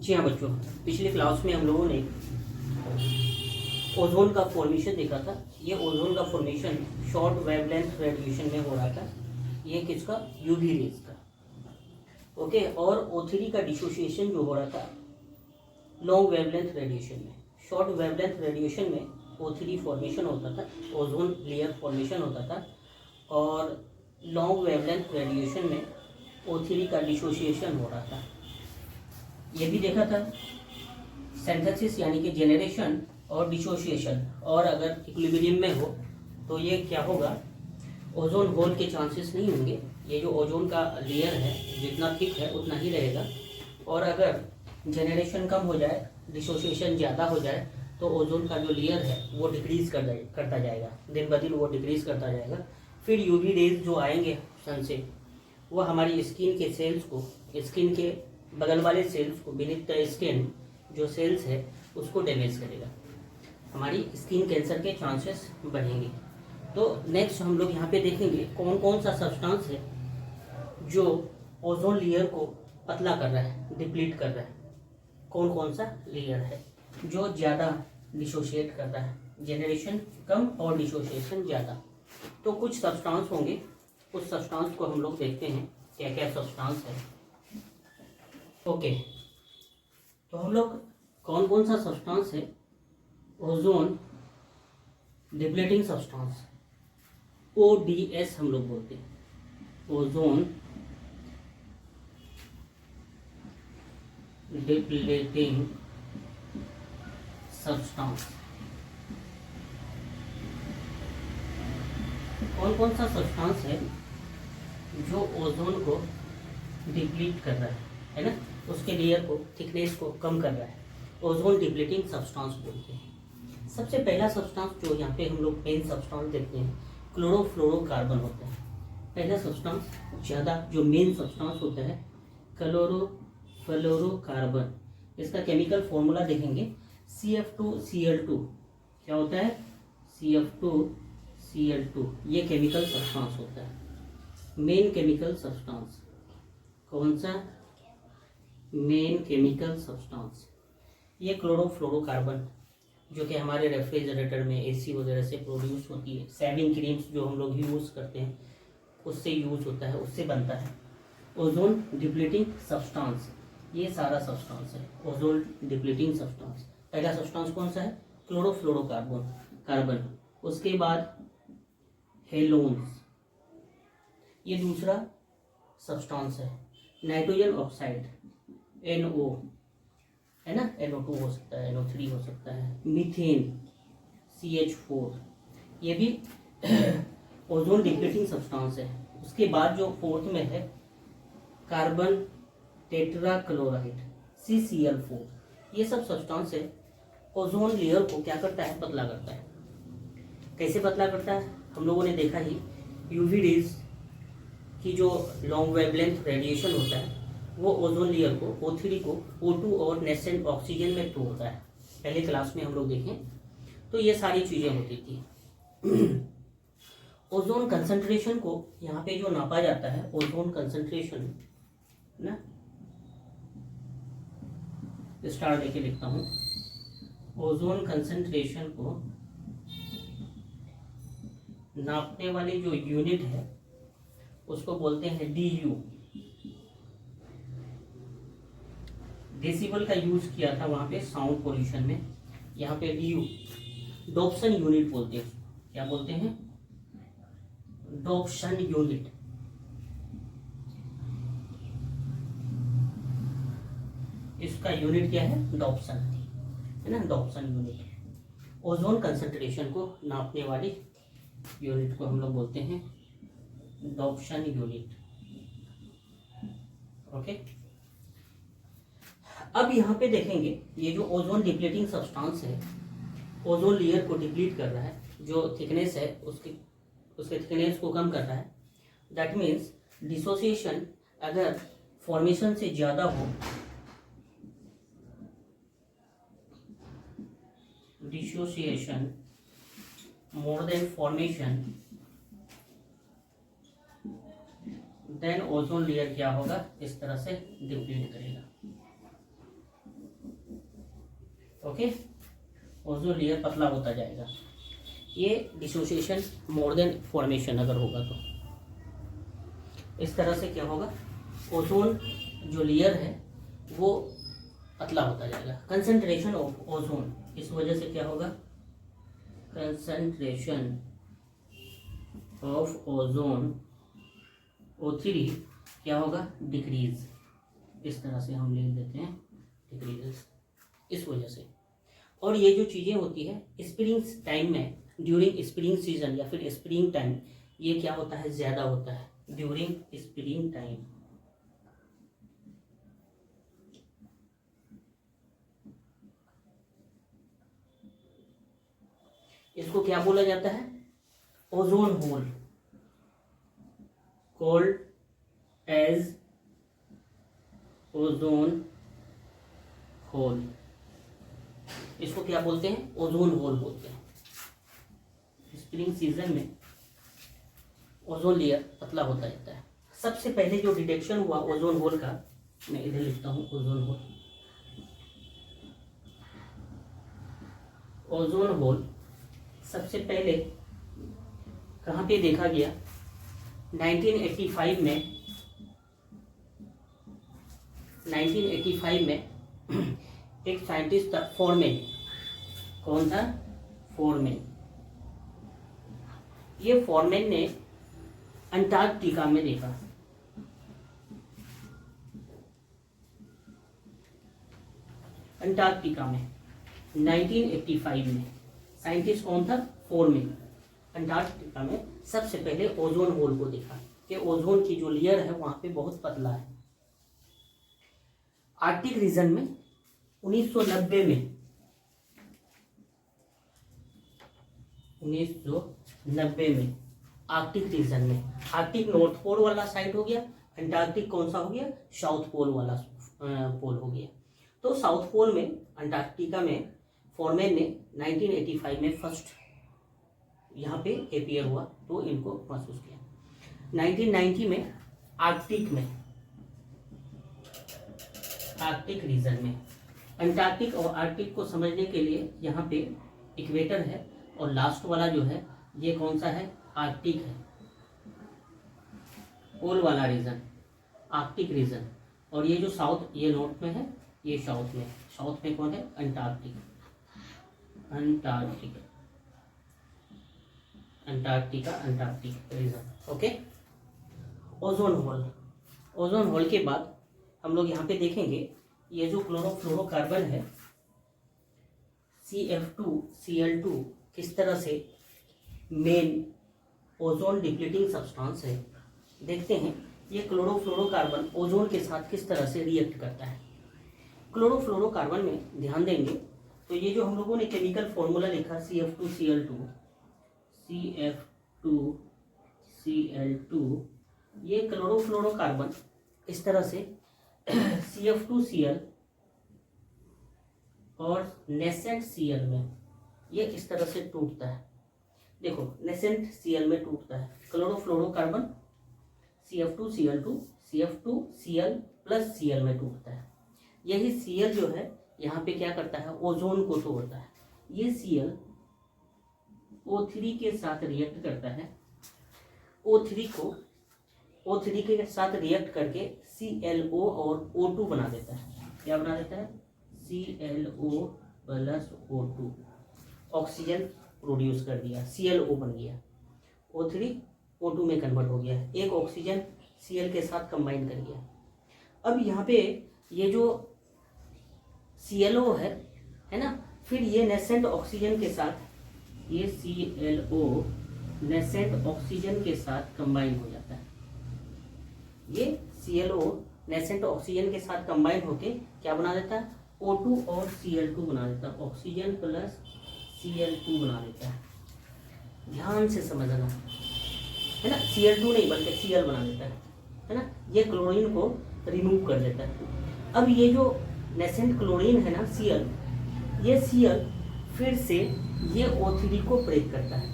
जी हाँ बच्चों, पिछले क्लास में हम लोगों ने ओजोन का फॉर्मेशन देखा था। ये ओजोन का फॉर्मेशन शॉर्ट वेवलेंथ रेडिएशन में हो रहा था। ये किसका? यूवी रेज का। ओके, और O3 का डिसोसिएशन जो हो रहा था लॉन्ग वेवलेंथ रेडिएशन में। शॉर्ट वेवलेंथ रेडिएशन में O3 फॉर्मेशन होता था, ओजोन लेयर फॉर्मेशन होता था, और लॉन्ग वेवलेंथ रेडिएशन में O3 का डिसोसिएशन हो रहा था। ये भी देखा था सिंथेसिस यानी कि जेनरेशन और डिसोसिएशन, और अगर इक्विलिब्रियम में हो तो ये क्या होगा, ओजोन होल के चांसेस नहीं होंगे। ये जो ओजोन का लेयर है जितना थिक है उतना ही रहेगा, और अगर जेनरेशन कम हो जाए, डिसोसिएशन ज़्यादा हो जाए, तो ओजोन का जो लेयर है वो डिक्रीज करता जाएगा, दिन ब दिन वो डिक्रीज करता जाएगा। फिर यूवी रेज जो आएंगे सन से, वो हमारी स्किन के सेल्स को, स्किन के बगल वाले सेल्स को, बीनीथ द स्किन जो सेल्स है उसको डैमेज करेगा, हमारी स्किन कैंसर के चांसेस बढ़ेंगे। तो नेक्स्ट हम लोग यहाँ पे देखेंगे कौन कौन सा सब्सटेंस है जो ओजोन लेयर को पतला कर रहा है, डिप्लीट कर रहा है। कौन कौन सा लेयर है जो ज़्यादा डिसोशिएट कर रहा है, जेनरेशन कम और डिसोशिएशन ज़्यादा। तो कुछ सब्सटेंस होंगे, उस सब्सटेंस को हम लोग देखते हैं क्या क्या सब्सटेंस है। ओके, तो हम लोग कौन कौन सा सब्सटेंस है ओजोन डिप्लीटिंग सब्सटेंस, ODS हम लोग बोलते हैं, ओजोन डिप्लीटिंग सब्सटेंस। कौन कौन सा सब्सटेंस है जो ओजोन को डिप्लीट कर रहा है ना, उसके लेयर को, थिकनेस को कम कर रहा है, ओजोन डिप्लीटिंग सब्सटेंस बोलते हैं। सबसे पहला सब्सटेंस जो यहाँ पे हम लोग मेन सब्सटेंस देखते हैं, क्लोरोफ्लोरोकार्बन होता है। पहला सब्सटेंस ज़्यादा जो मेन सब्सटेंस होता है क्लोरोफ्लोरोकार्बन। इसका केमिकल फॉर्मूला देखेंगे CF2Cl2। क्या होता है? CF2Cl2। ये केमिकल सब्सटेंस होता है, मेन केमिकल सब्सटेंस। कौन सा? मेन केमिकल सब्सटेंस ये क्लोरोफ्लोरोकार्बन, जो कि हमारे रेफ्रिजरेटर में, AC वगैरह से प्रोड्यूस होती है। सेविंग क्रीम्स जो हम लोग यूज़ करते हैं उससे यूज होता है, उससे बनता है ओजोन डिप्लीटिंग सब्सटेंस। ये सारा सब्सटेंस है ओजोन डिप्लीटिंग सब्सटेंस। पहला सब्सटेंस कौन सा है? कार्बन। उसके बाद हेलोन्स, ये दूसरा सब्सटेंस है। नाइट्रोजन ऑक्साइड NO है ना, NO2 हो सकता है, NO3 हो सकता है। मीथेन CH4, ये भी ओजोन डिप्लीटिंग सब्सटेंस है। उसके बाद जो फोर्थ में है कार्बन टेट्राक्लोराइड CCl4। ये सब सब्सटेंस है ओजोन लेयर को क्या करता है? पतला करता है। कैसे पतला करता है? हम लोगों ने देखा ही, यूवी रेज की जो लॉन्ग वेवलेंथ रेडिएशन होता है वो ओजोन लेयर को, O3 को O2 और नेसेंट ऑक्सीजन में तोड़ता है। पहले क्लास में हम लोग देखें तो ये सारी चीज़ें होती थी। ओजोन कंसंट्रेशन को यहाँ पे जो नापा जाता है, ओजोन कंसंट्रेशन ना, स्टार लेके लिखता हूँ। ओजोन कंसंट्रेशन को नापने वाली जो यूनिट है उसको बोलते हैं DU। डेसिबल का यूज किया था वहां पे साउंड पोल्यूशन में, यहाँ पे DU डॉप्सन यूनिट बोलते हैं। क्या बोलते हैं? Dobson unit. इसका यूनिट क्या है? डॉप्सन है ना, डॉप्सन यूनिट। ओजोन कंसंट्रेशन को नापने वाली यूनिट को हम लोग बोलते हैं डॉप्सन यूनिट। ओके, अब यहाँ पे देखेंगे ये जो ओजोन डिप्लीटिंग सब्सटेंस है, ओजोन लेयर को डिप्लीट कर रहा है, जो थिकनेस है उसके थिकनेस को कम कर रहा है। दैट मीन्स डिसोसिएशन अगर फॉर्मेशन से ज़्यादा हो, dissociation more than formation, then ozone layer क्या होगा? इस तरह से डिप्लीट करेगा। ओके, ओजोन लेयर पतला होता जाएगा। ये डिसोसिएशन मोर देन फॉर्मेशन अगर होगा तो इस तरह से क्या होगा, ओजोन जो लेयर है वो पतला होता जाएगा। कंसंट्रेशन ऑफ ओजोन, इस वजह से क्या होगा, कंसंट्रेशन ऑफ ओजोन O3 क्या होगा, डिक्रीज। इस तरह से हम लिख देते हैं डिक्रीज, इस वजह से। और ये जो चीज़ें होती है स्प्रिंग टाइम में, ड्यूरिंग स्प्रिंग सीजन या फिर स्प्रिंग टाइम, ये क्या होता है, ज़्यादा होता है ड्यूरिंग स्प्रिंग टाइम। इसको क्या बोला जाता है, ozone hole, called as ozone hole. इसको क्या बोलते हैं, ओजोन होल बोलते हैं। स्प्रिंग सीजन में ओजोन लेयर पतला होता जाता है। सबसे पहले जो डिटेक्शन हुआ ओजोन होल का, मैं इधर लिखता हूँ ओजोन होल। ओजोन होल सबसे पहले कहाँ पे देखा गया, 1985 में 1985 में एक साइंटिस्ट था फोरमैन। कौन था, फोरमैन। ये फोरमैन ने अंटार्कटिका में देखा। अंटार्कटिका में 1985 में साइंटिस्ट कौन था, फोरमैन। अंटार्कटिका में सबसे पहले ओजोन होल को देखा कि ओजोन की जो लेयर है वहां पे बहुत पतला है। आर्कटिक रीजन में 1990 में 1990 में आर्कटिक रीजन में, आर्कटिक नॉर्थ पोल वाला साइड हो गया, अंटार्कटिक कौन सा हो गया, साउथ पोल वाला पोल हो गया। तो साउथ पोल में अंटार्कटिका में फोरमैन ने 1985 में फर्स्ट यहाँ पे अपीयर हुआ तो इनको महसूस किया। 1990 में आर्कटिक में, आर्कटिक रीजन में, अंटार्कटिक और आर्कटिक को समझने के लिए यहाँ पे इक्वेटर है और लास्ट वाला जो है ये कौन सा है, आर्कटिक है, पोल वाला रीजन, आर्कटिक रीजन। और ये जो साउथ, ये नॉर्थ में है, ये साउथ में। साउथ में कौन है, Antarctic, Antarctic, Antarctica, Antarctic region. Okay, ozone hole. Ozone hole के बाद हम लोग यहाँ पे देखेंगे ये जो क्लोरोफ्लोरोकार्बन है CF2Cl2 किस तरह से मेन ओजोन डिप्लीटिंग सब्सटेंस है। देखते हैं ये क्लोरोफ्लोरोकार्बन ओजोन के साथ किस तरह से रिएक्ट करता है। क्लोरोफ्लोरोकार्बन में ध्यान देंगे तो ये जो हम लोगों ने केमिकल फॉर्मूला लिखा CF2Cl2, CF2Cl2, ये क्लोरोफ्लोरोकार्बन इस तरह से CF2Cl और नेसेंट Cl में ये इस तरह से टूटता है। देखो नेसेंट Cl में टूटता है chlorofluorocarbon, CF2Cl2 CF2Cl plus Cl में टूटता है। यही Cl जो है यहाँ पे क्या करता है, ओजोन को तोड़ता है। ये Cl O3 के साथ रिएक्ट करता है, O3 के साथ रिएक्ट करके ClO और O2 बना देता है। क्या बना देता है, ClO plus O2, oxygen produce कर दिया, ClO बन गया, O3 O2 में कन्वर्ट हो गया, एक ऑक्सीजन Cl के साथ कंबाइन कर गया। अब यहाँ पे ये जो ClO है ना, फिर ये नेसेंट ऑक्सीजन के साथ, ये ClO नेसेंट ऑक्सीजन के साथ कंबाइन हो जाता है। ये ClO नेसेंट ऑक्सीजन के साथ कंबाइन होके क्या बना देता है, O2 और Cl2 बना देता है, ऑक्सीजन प्लस Cl2 बना देता है। ध्यान से समझना है ना, Cl2 नहीं बल्कि Cl बना देता है ना। ये क्लोरीन को रिमूव कर देता है। अब ये जो नेसेंट क्लोरीन है ना Cl, ये Cl फिर से ये O3 को ब्रेक करता है।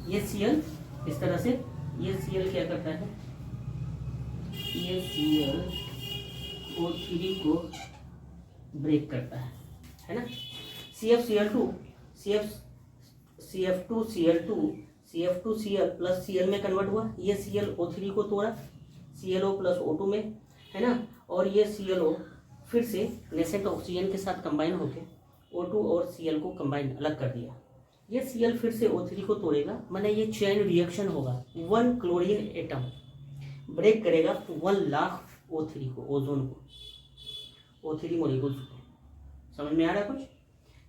ये Cl इस तरह से, ये Cl क्या करता है, ये Cl O3 को ब्रेक करता है ना। CFCl2 CF2Cl प्लस Cl में कन्वर्ट हुआ, ये ClO3 को तोड़ा ClO प्लस O2 में, है ना, और ये ClO फिर से नेसेंट ऑक्सीजन के साथ कंबाइन होके O2 और Cl को कंबाइन अलग कर दिया। ये Cl फिर से O3 को तोड़ेगा, माने ये चेन रिएक्शन होगा। 1 क्लोरीन एटम ब्रेक करेगा 1 लाख O3 को, ओजोन को, O3 मॉलिक्यूल्स को। समझ में आ रहा है कुछ?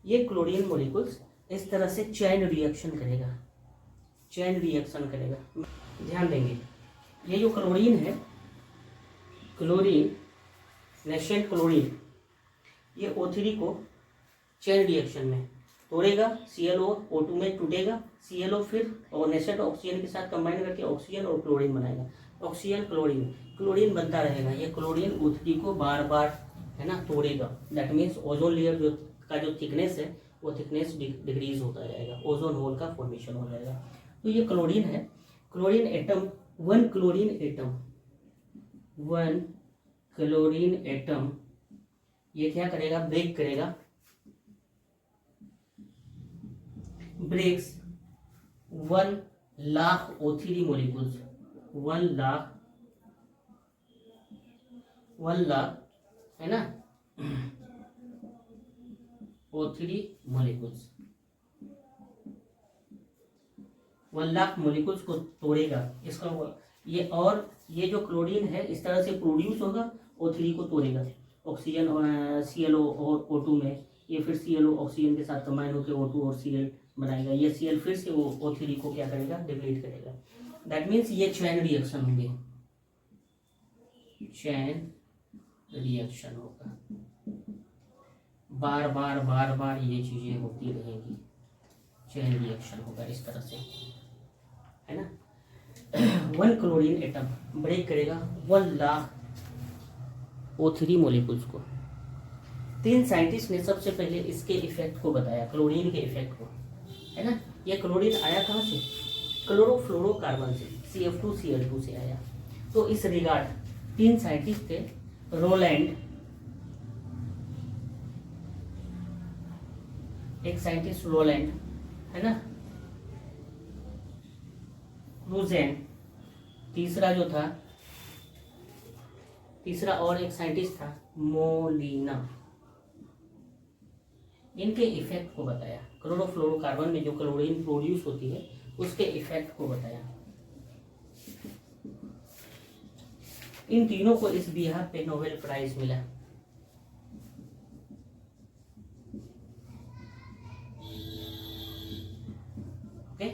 ये क्लोरीन मॉलिक्यूल्स इस तरह से चेन रिएक्शन करेगा, चेन रिएक्शन करेगा। ध्यान देंगे, ये जो क्लोरीन है, क्लोरीन, नेसेंट क्लोरीन, ये O3 को चेन रिएक्शन में तोड़ेगा, ClO O2 में टूटेगा, ClO फिर और नेसेंट ऑक्सीजन के साथ कंबाइन करके ऑक्सीजन और क्लोरीन बनाएगा। ऑक्सीजन क्लोरीन, क्लोरीन बनता रहेगा। ये क्लोरीन O3 को बार बार, है ना, तोड़ेगा। दैट मीन्स ओजोन लेयर जो का जो थिकनेस है वो थिकनेस डिक्रीज होता जाएगा, ओजोन होल का फॉर्मेशन हो जाएगा। तो ये क्लोरीन है, chlorine atom, 1 chlorine atom, 1 chlorine atom ये क्या करेगा? ब्रेक करेगा, breaks 1 lakh O3 molecules, 1 lakh, है ना, O3 मॉलिक्यूल्स, 1 लाख मॉलिक्यूल्स को तोड़ेगा इसका। ये और ये जो क्लोरीन है इस तरह से प्रोड्यूस होगा, O3 को तोड़ेगा, ऑक्सीजन ClO और O2 में, ये फिर ClO ऑक्सीजन के साथ कंबाइन होकर O2 और Cl बनाएगा। ये Cl फिर से वो O3 को क्या करेगा? डिप्लीट करेगा। दैट मीन्स ये चैन रिएक्शन होंगे, चैन रिएक्शन होगा, बार बार बार बार ये चीजें होती रहेंगी, चैन रिएक्शन होगा इस तरह से, है ना। 1 क्लोरीन एटम ब्रेक करेगा 1 लाख O3 मॉलिक्यूल्स को। 3 साइंटिस्ट ने सबसे पहले इसके इफेक्ट को बताया, क्लोरीन के इफेक्ट को, है ना। ये क्लोरीन आया कहाँ से? क्लोरोफ्लोरोकार्बन से, CF2Cl2 से आया। तो इस रिगार्ड 3 साइंटिस्ट थे, रोलैंड, एक साइंटिस्ट रोलैंड, है ना, क्रूजेन, तीसरा जो था, तीसरा और एक साइंटिस्ट था मोलिना। इनके इफेक्ट को बताया, क्लोरोफ्लोरोकार्बन में जो क्लोरीन प्रोड्यूस होती है उसके इफेक्ट को बताया। इन तीनों को इस बिहार पे नोबेल प्राइज मिला। ओके,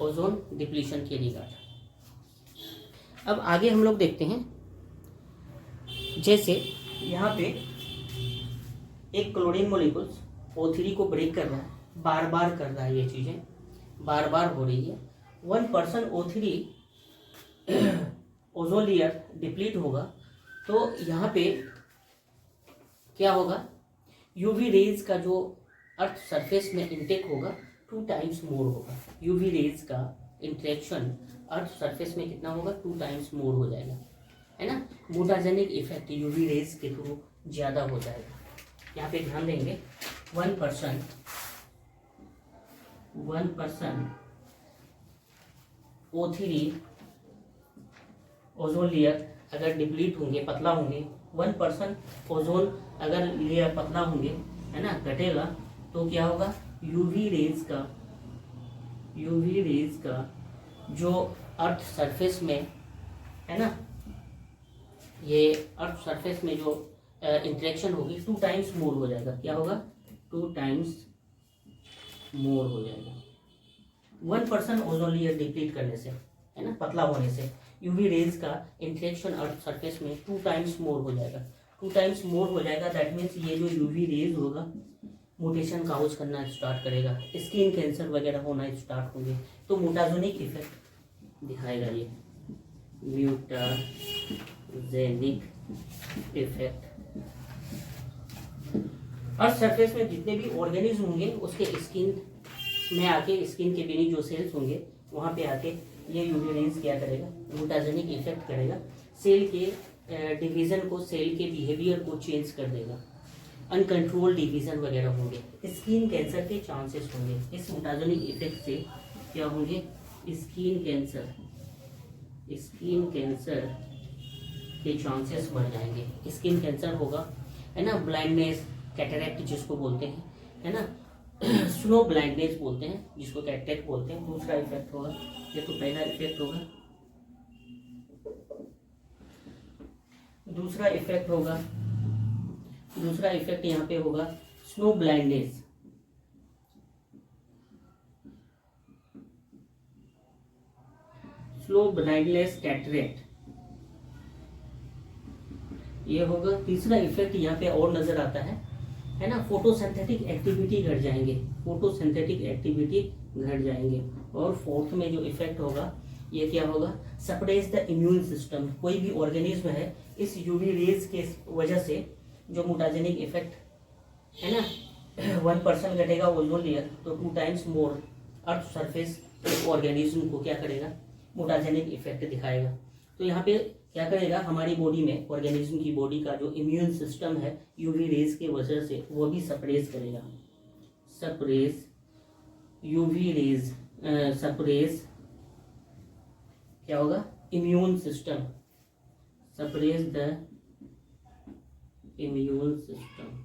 ओजोन डिप्लीशन के रिगार्ड। अब आगे हम लोग देखते हैं, जैसे यहाँ पे एक क्लोरीन मॉलिक्यूल्स O3 को ब्रेक कर रहा है, बार बार कर रहा है, ये चीजें बार बार हो रही है। 1% O3 ओजोन लेयर डिप्लीट होगा, तो यहाँ पे क्या होगा? यूवी रेज का जो अर्थ सरफेस में इंटेक होगा 2 टाइम्स मोर होगा। यूवी रेज का इंटरेक्शन अर्थ सरफेस में कितना होगा? 2 टाइम्स मोर हो जाएगा, है ना। मोटाजेनिक इफेक्ट यूवी रेज के थ्रू ज़्यादा हो जाएगा। यहाँ पे ध्यान देंगे, 1% O3 ओजोन लेयर अगर डिप्लीट होंगे, पतला होंगे, 1% ओजोन अगर लेयर पतला होंगे, है ना, घटेगा, तो क्या होगा? यूवी रेज का जो अर्थ सरफेस में, है ना, ये अर्थ सरफेस में जो इंटरेक्शन होगी 2 टाइम्स मोर हो जाएगा। क्या होगा? 2 टाइम्स मोर हो जाएगा 1% ओजोन लेयर डिप्लीट करने से, है ना, पतला होने से। यूवी रेज का इंटरेक्शन अर्थ सरफेस में 2 टाइम्स मोर हो जाएगा, 2 टाइम्स मोर हो जाएगा। दैट मीन्स ये जो यूवी रेज होगा मोटेशन काउज करना स्टार्ट करेगा, स्किन कैंसर वगैरह होना स्टार्ट होंगे, तो मोटाजेनिक इफेक्ट दिखाएगा ये, म्यूटाजेनिक इफेक्ट। अर्थ सरफेस में जितने भी ऑर्गेनिज्म होंगे उसके स्किन में आके, स्किन के बीच जो सेल्स होंगे वहाँ पे आके ये यूवी रेज क्या करेगा? म्यूटाजेनिक इफेक्ट करेगा, सेल के डिवीजन को, सेल के बिहेवियर को चेंज कर देगा। अनकंट्रोल डिवीजन वगैरह होंगे, स्किन कैंसर के चांसेस होंगे। इस मुटाजनिक इफेक्ट से क्या होंगे, स्किन कैंसर के चांसेस बढ़ जाएंगे। स्किन कैंसर होगा, है ना, ब्लाइंडनेस, कैटरेक्ट जिसको बोलते हैं, है ना, स्लो ब्लाइंडनेस बोलते हैं जिसको कैटरेक्ट बोलते हैं। दूसरा इफेक्ट होगा, ये तो पहला इफेक्ट होगा। दूसरा इफेक्ट यहाँ पे होगा snow blindness. Slow blindness cataract ये होगा। तीसरा इफेक्ट यहाँ पे और नजर आता है ना, फोटोसिंथेटिक एक्टिविटी घट जाएंगे। और फोर्थ में जो इफेक्ट होगा ये क्या होगा, सप्रेस द इम्यून सिस्टम। कोई भी ऑर्गेनिज्म है इस यूवी रेज के वजह से जो मुटाजेनिक इफेक्ट है ना, 1% घटेगा ओजोन लेयर तो 2 times more earth surface organism को क्या करेगा, मुटाजेनिक इफेक्ट दिखाएगा। तो यहाँ पे क्या करेगा, हमारी बॉडी में ऑर्गेनिज्म की बॉडी का जो इम्यून सिस्टम है यूवी रेज के वजह से वो भी सप्रेस करेगा। सप्रेस क्या होगा, immune system, suppress the immune system.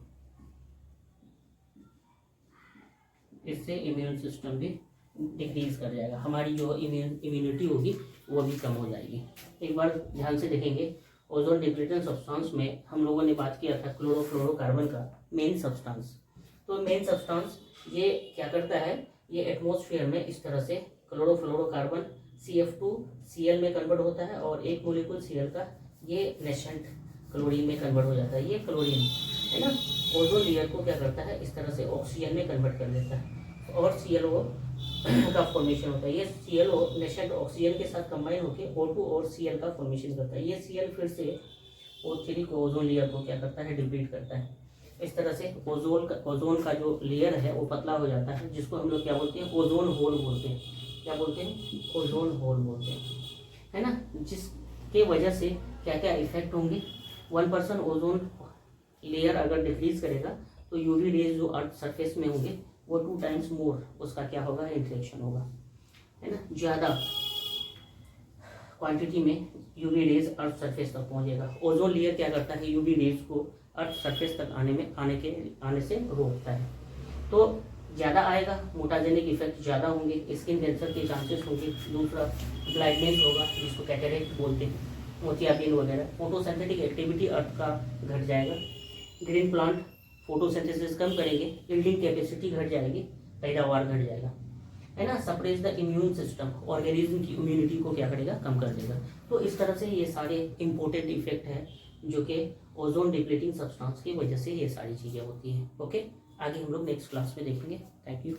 इससे इम्यून सिस्टम भी डिक्रीज कर जाएगा, हमारी जो इम्यूनिटी होगी वो भी कम हो जाएगी। एक बार ध्यान से देखेंगे, ओजोन डिप्लीटिंग सब्सटेंस में हम लोगों ने बात किया था क्लोरोफ्लोरोकार्बन का मेन सब्सटेंस। तो मेन सब्सटेंस ये क्या करता है, ये एटमॉस्फेयर में इस तरह से क्लोरोफ्लोरोकार्बन CF2Cl में कन्वर्ट होता है और एक मोलिक्यूल Cl का ये नेशेंट क्लोरीन में कन्वर्ट हो जाता है। ये क्लोरीन है ना, ओजोन लेयर को क्या करता है, इस तरह से ऑक्सीजन में कन्वर्ट कर देता है और ClO का फॉर्मेशन होता है। ये ClO नेशेंट ऑक्सीजन के साथ कंबाइन होकर O2 और Cl का फॉर्मेशन करता है। ये Cl फिर से O3 को ओजोन लेयर को क्या करता है, डिप्लीट करता है। इस तरह से ओजोन का जो लेयर है वो पतला हो जाता है, जिसको हम लोग क्या बोलते हैं, ओजोन होल बोलते हैं। क्या बोलते हैं, ओजोन होल बोलते हैं, है ना। जिसके वजह से क्या क्या इफेक्ट होंगे, 1% ओजोन लेयर अगर डिक्रीज करेगा तो यूवी रेज जो अर्थ सरफेस में होंगे वो 2 टाइम्स मोर उसका क्या होगा, इंटरेक्शन होगा, है ना। ज़्यादा क्वांटिटी में यूवी रेज अर्थ सरफेस तक पहुंचेगा। ओजोन लेयर क्या करता है, यूवी रेज को अर्थ सरफेस तक आने से रोकता है। तो ज़्यादा आएगा, मुटाजेनिक इफेक्ट ज़्यादा होंगे, स्किन कैंसर के चांसेस होंगे। दूसरा ब्लाइंडनेस होगा जिसको कैटरेक्ट बोलते हैं, मोतियाबिंद वगैरह। फोटोसिंथेटिक एक्टिविटी अर्थ का घट जाएगा। ग्रीन प्लांट फोटोसिंथेसिस कम करेंगे, यील्डिंग कैपेसिटी घट जाएगी, पैदावार घट जाएगा, है ना। Suppress the immune system, organism की इम्यूनिटी को क्या करेगा, कम कर देगा। तो इस तरह से ये सारे इंपॉर्टेंट इफेक्ट हैं जो कि ओजोन डिप्लीटिंग सब्सटेंस की वजह से ये सारी चीज़ें होती हैं। ओके, आगे हम लोग नेक्स्ट क्लास में देखेंगे। Thank you.